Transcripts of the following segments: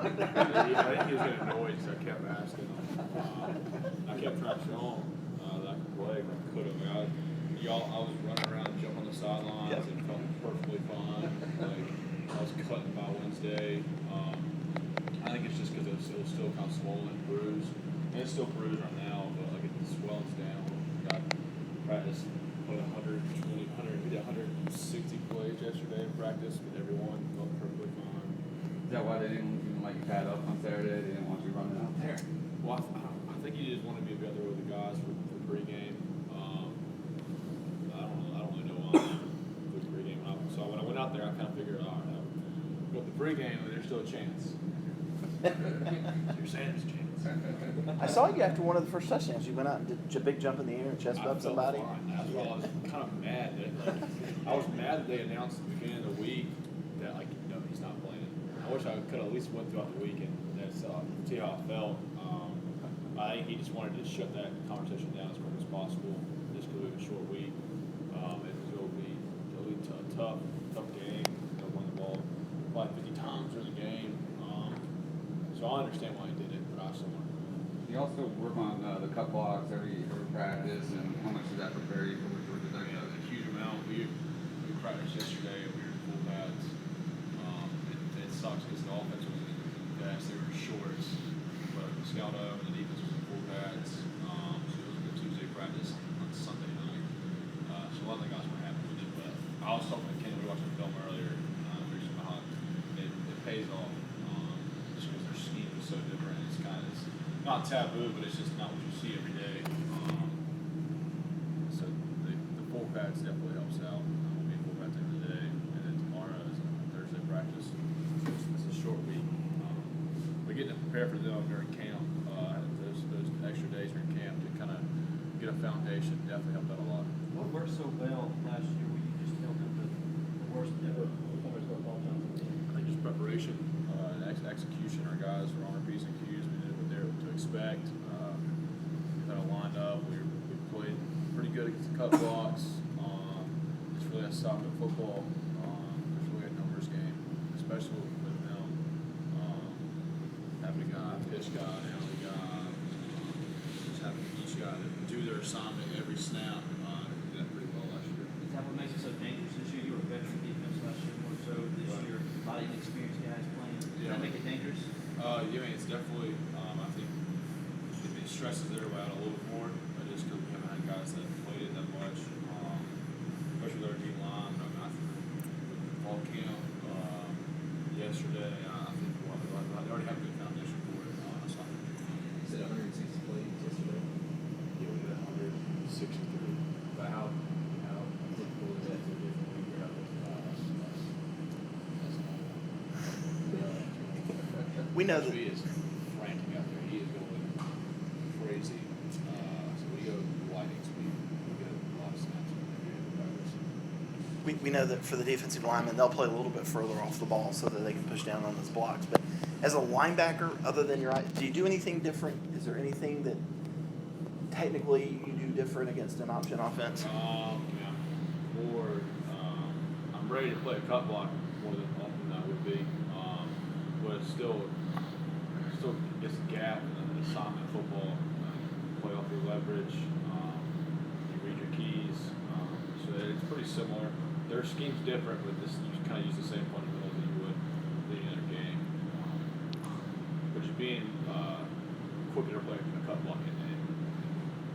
I think he was getting annoyed because I kept asking him. I kept trying to show him that I could play, but I couldn't. I was running around and jumping on the sidelines and felt perfectly fine. Like I was cutting by Wednesday. I think it's just because it was still kind of swollen and bruised. And it's still bruised right now, but like the swelling's down. Got practice played 120, we did 160 plays yesterday in practice with everyone. Felt perfectly fine. Is that why they didn't even let you pad up on Saturday? They didn't want you running out there? Well, I think he just wanted me to be out there with the guys for pregame. I don't really know why for pregame. So when I went out there, I kind of figured, all right, but the pregame, there's still a chance. So you're saying there's a chance. I saw you after one of the first touchdowns. You went out and did a big jump in the air and chest bumped somebody. That's why I was kind of mad that I was mad that they announced at the beginning of the week that he's not playing. I wish I could have at least went throughout the week and see how I felt. I think he just wanted to shut that conversation down as quick as possible, just because it was a short week. It'll be a tough game. They'll win the ball probably 50 times during the game. So I understand why he did it, but I still want to. You also work on the cut blocks every practice, and how much does that prepare you for Georgia Tech? Yeah, it's a huge amount. We practiced yesterday. We were in full pads. It sucks because the offense was in pads. They were in shorts, but the scout and the defense was in full pads. So it was a good Tuesday practice on Sunday night. So a lot of the guys were happy with it. But I was talking to Ken. We watched the film earlier. It pays off. Just because their scheme is so different. It's kind of not taboo, but it's just not what you see every day. So the full pads definitely helps out. We'll be in full pads every day, and then tomorrow is Thursday practice. It's a short week. We're getting to prepare for them during camp. Those extra days during camp to kind of get a foundation definitely helped out a lot. What worked so well last year where you just held up the worst ever performance of all time? I think just preparation and execution. Our guys were on our P's and Q's. We knew what they were to expect. We kind of lined up. We played pretty good against the cut blocks. It's really a solid football. It's really a numbers game, especially with them. Having a guy, pitch guy, alley guy, just having each guy to do their assignment every snap. We did that pretty well last year. Is that what makes it so dangerous this year? You were a veteran defense last year, more so this year. A lot of inexperienced guys playing. Does that make it dangerous? Yeah, I mean, it's definitely, I think it stresses everybody out a little bit more, just because we haven't had guys that played it that much, especially with our D line. I mean, I think with fall camp yesterday, I think they already have a good foundation for it. So I think You said 160 plays yesterday. we did 163. But how difficult is that to do from week to We know that. He is frantic out there. He is going crazy. So we go lightning speed. We get a lot of snaps in there. We know that for the defensive linemen, they'll play a little bit further off the ball so that they can push down on those blocks. But as a linebacker, other than do you do anything different? Is there anything that technically you do different against an option offense? Yeah, more. I'm ready to play a cut block more than often I would be, but it's still gets a gap in the assignment football. Play off your leverage. You read your keys. So it's pretty similar. Their scheme's different, but you kind of use the same fundamentals that you would in any other game. But just being quicker to play a cut block and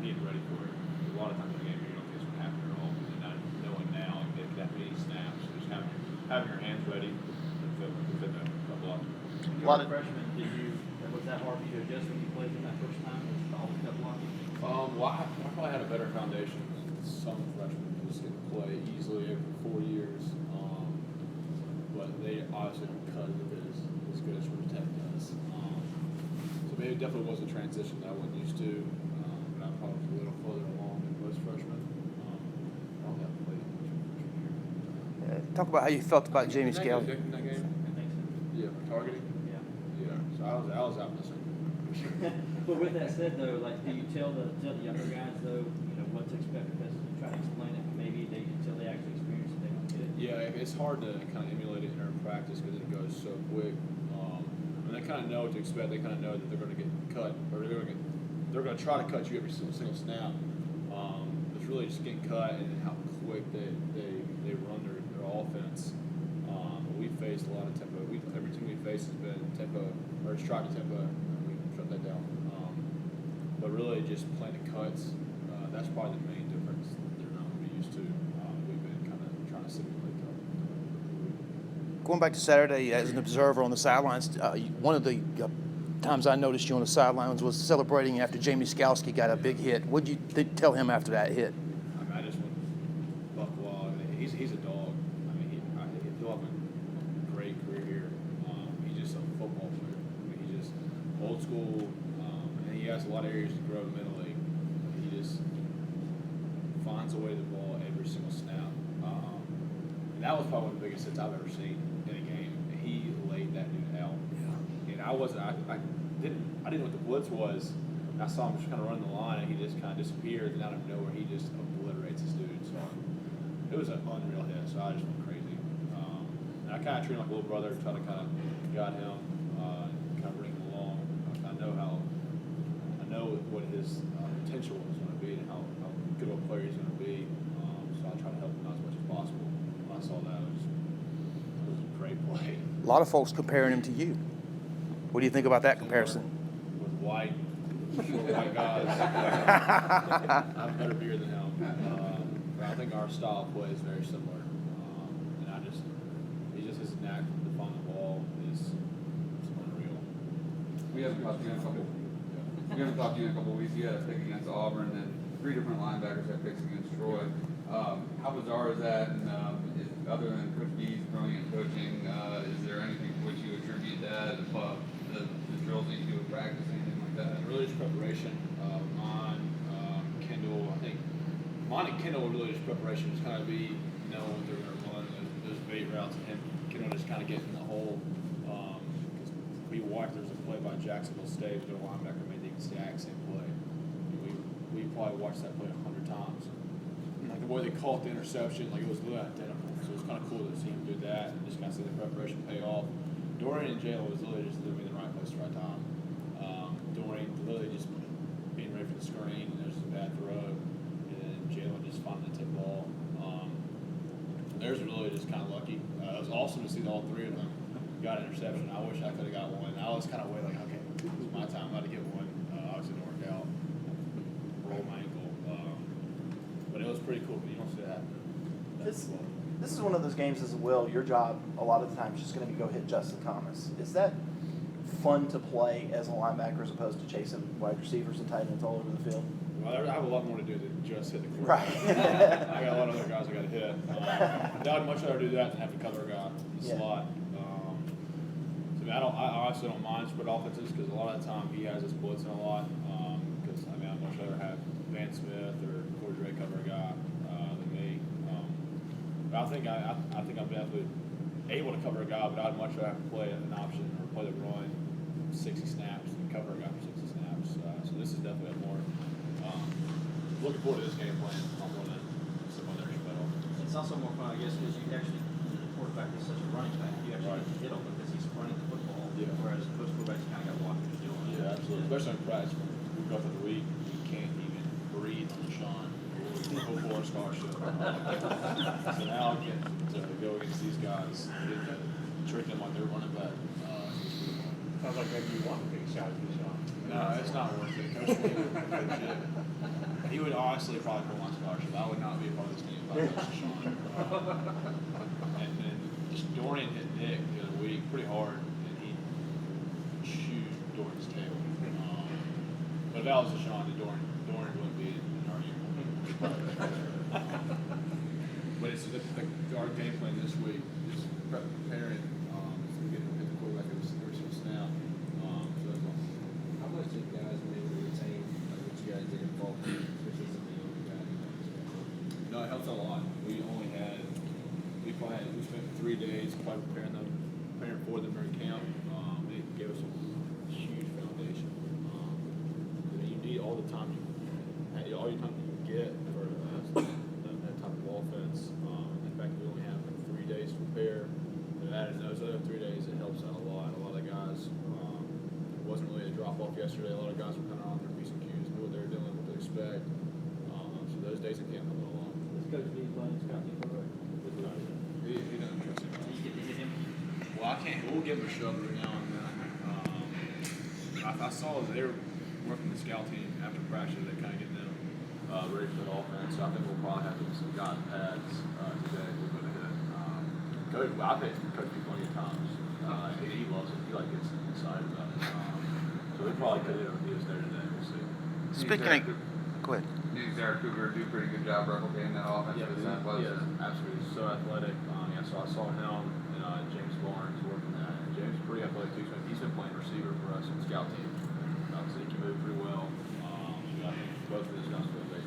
being ready for it. A lot of times in the game, you don't think it's going to happen at all. You're not knowing now that many snaps. So just having your hands ready to fit that cut block. When you were a freshman, was that hard for you to adjust when you played in that first time? Was all the cut blocking? Well, I probably had a better foundation than some freshmen who just get to play easily every 4 years. But they obviously don't cut it as good as Georgia Tech does. So maybe it definitely was a transition that I wasn't used to. But I'm probably a little further along than most freshmen. I don't have to play that much freshman year. Talk about how you felt about Jamie Did Scales. in that game? I think so. Yeah, targeting. Yeah. Yeah. So I was out missing. But with that said, though, like, do you tell the younger guys, though, what to expect because you try to explain it, maybe until they actually experience it, they don't get it? Yeah, it's hard to kind of emulate it in our practice because it goes so quick. And that kind of know what to expect. They kind of know that they're going to get cut, or they're going to try to cut you every single snap. It's really just getting cut and how quick they run their offense. We faced a lot of tempo. Every team we faced has been tempo, or has tried to tempo, and we shut that down. But really, just playing the cuts, that's probably the main difference that they're not going to be used to. We've been kind of trying to simulate that. Going back to Saturday as an observer on the sidelines, one of the times I noticed you on the sidelines was celebrating after Jamie Skalski got a big hit. What did you tell him after that hit? I mean, I just went buck wild. He's a dog. I mean, he'll have a great career here. He's just a football player. I mean, he's just old school, and he has a lot of areas to grow mentally. He just finds a way to the ball every single snap. And that was probably one of the biggest hits I've ever seen in a game. He laid that dude out. Yeah. And I didn't know what the blitz was. I saw him just kind of run the line, and he just kind of disappeared, and out of nowhere, he just obliterates this dude. So it was an unreal hit. So I just went crazy. And I kind of treated him like a little brother, trying to kind of guide him, kind of bring him along. I know what his potential was going to be, and how good of a player he's going to be. So I try to help him out as much as possible. When I saw that, it was a great play. A lot of folks comparing him to you. What do you think about that comparison? With white guys. I have a better beard than him. But I think our style of play is very similar. And his knack to find the ball is unreal. We haven't talked to you in a couple weeks. You had a pick against Auburn, and 3 different linebackers had picks against Troy. How bizarre is that? And other than Coach B's brilliant coaching, is there anything to which you attribute that? The drills that you do at practice, anything like that? Really just preparation. Kendall, I think mine and Kendall were really just preparation. Just kind of know what they're going to run, those bait routes, and Kendall just kind of get in the hole. Because we watched, there was a play by Jacksonville State, their linebacker made the exact same play. We probably watched that play 100 times. And like the way they caught the interception, like it was literally identical. So it was kind of cool to see him do that and just kind of see the preparation pay off. Dorian and Jalen was literally just living in the right place at the right time. Dorian literally just being ready for the screen, and there's a bad throw, and then Jalen just finding the tip ball. Theirs really just kind of lucky. It was awesome to see all 3 of them got an interception. I wish I could have got one. I was kind of waiting like, okay, this is my time. I'm about to get one. Obviously, it didn't work out. Rolled my ankle. But it was pretty cool. But you don't see that. This is one of those games as well. Your job a lot of the time is just going to be go hit Justin Thomas. Is that fun to play as a linebacker as opposed to chasing wide receivers and tight ends all over the field? Well, I have a lot more to do than just hit the quarterback. Right. I got a lot of other guys I got to hit. I'd much rather do that than have to cover a guy in the slot. So I honestly don't mind spread offenses because a lot of the time he has us blitzing a lot. Because I'd much rather have Van Smith or Corey Dre cover a guy than me. But I think I'm definitely able to cover a guy, but I'd much rather have to play an option or play the run 60 snaps than cover a guy for 60 snaps. So this is definitely a more looking forward to this game plan. I'm going to some other battle. It's also more fun, I guess, because you actually, the quarterback is such a running back. You actually get to hit him because he's running the football. Yeah. Whereas most quarterbacks kind of got to watch what he's doing. Yeah, absolutely. Especially in practice. We go through the week, you can't even breathe on Sean before scholarship. So now I get to go against these guys, get to trick them like they're running back. Sounds like maybe you want a big shot at Sean. No, it's not worth it. Coach legit. He would honestly probably pull my scholarship. I would not be a part of this team if I was Sean. And then just Dorian hit Nick the other week pretty hard, and he chewed Dorian's tail. But if I was Sean, Dorian wouldn't be in our uniform. But it's our game plan this week is preparing so we get to hit the quarterback every single snap. So that's all. How much did guys maybe retain what you guys did in fall camp, especially some of the older guys? No, it helps a lot. We spent 3 days probably preparing for them during camp. It gave us a huge foundation. You need all the time all your time you can get for that type of offense. In fact, we only have 3 days to prepare. And adding those other 3 days, it helps out a lot. A lot of guys drop-off yesterday. A lot of guys were kind of on their P's and Q's, knew what they were doing, what to expect. So those days of camp coming along. Does Coach B playing scout team for it? He doesn't trust him. You get him. Well, I can't. We'll give him a shove every now and then. I saw they were working the scout team after practice. They kind of getting them ready for the offense. So I think we'll probably have some guys pads today. We're going to hit. Coach, well, I've hit Coach B plenty of times. He loves it. He like gets excited about it. So we probably could hit him if he was there today. We'll see. Speaking of, go ahead. These Eric Cougar do a pretty good job replicating that offense. Yeah, with his athleticism. yeah, absolutely. So athletic. Yeah, so I saw him and James Barnes working that. And James is pretty athletic too. So he's been playing receiver for us in the scout team. So he can move pretty well. So I think both of those guys will play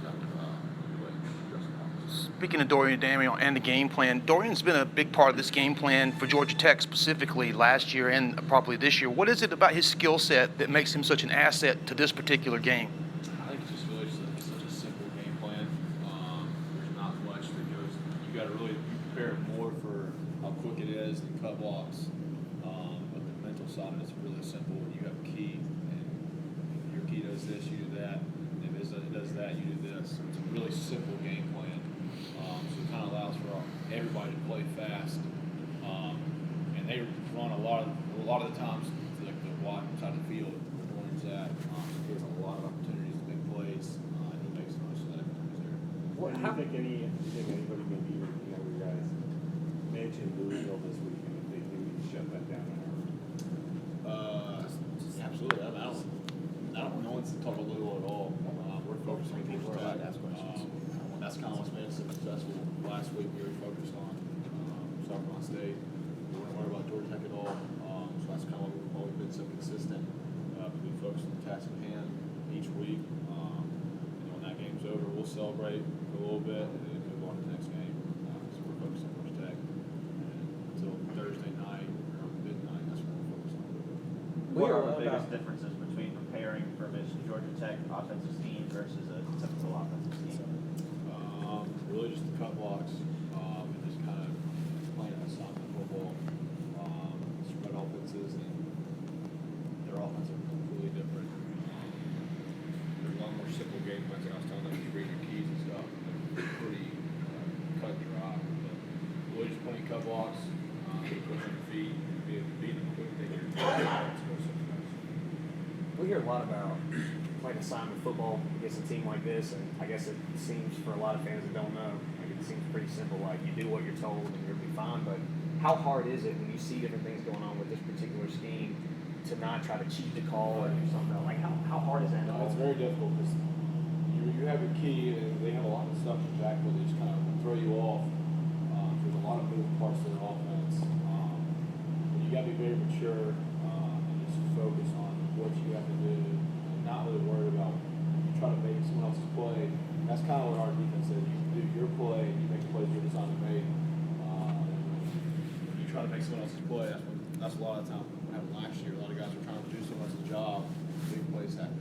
dressing offense. Speaking of Dorian Daniel and the game plan, Dorian's been a big part of this game plan for Georgia Tech specifically last year and probably this year. What is it about his skill set that makes him such an asset to this particular game? I think it's just really such a simple game plan. There's not much that goes. You got to really prepare more for how quick it is and cut blocks. But the mental side of it's really simple. You have a key, and your key does this, you do that. And if it does that, you do this. It's a really simple game plan. So it kind of allows for everybody to play fast. And they run a lot of the times like the wide side of the field where Dorian's at. So he has a lot of opportunities to make plays, and he makes the most of that when he's there. What, do you think anybody maybe, you guys mentioned Louisville this week, and if they do shut that down? Absolutely. I don't know what's to talk about Louisville at all. We're focused on Georgia Tech. That's kind of what's made us so successful. Last week we were focused on South Carolina State. We weren't worried about Georgia Tech at all. So that's kind of why we've always been so consistent. We focus on the task at hand each week. And when that game's over, we'll celebrate for a little bit and then move on to the next game. So we're focused on Georgia Tech. And until Thursday night or midnight, that's what we're focused on. What are the biggest differences between preparing for this Georgia Tech offensive scheme versus a typical offensive scheme? Really just the cut blocks, and just kind of playing assignment football, spread offenses, and their offenses are completely different. They're a lot more simple game plans. Like I was telling them, you read your keys and stuff, they're pretty cut and dry. But really just playing cut blocks, be quick on your feet, being a quick taker. We hear a lot about playing assignment football against a team like this, and I guess it seems for a lot of fans that don't know, like it seems pretty simple. Like you do what you're told and you'll be fine. But how hard is it when you see different things going on with this particular scheme to not try to cheat the call or do something else? Like how hard is that? No, it's very difficult because you have a key and they have a lot of stuff in the back where they just kind of throw you off. There's a lot of moving parts to their offense. You got to be very mature and just focus on what you have to do and not really worry about trying to make someone else's play. And that's kind of what our defense says. You do your play and you make the plays you're designed to make. When you try to make someone else's play, that's a lot of the time what happened last year. A lot of guys were trying to do someone else's job, big plays happen.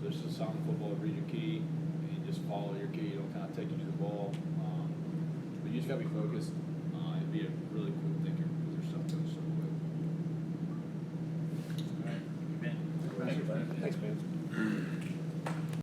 So it's just sound football, read your key, and you just follow your key. It'll kind of take you to the ball. But you just got to be focused and be a really quick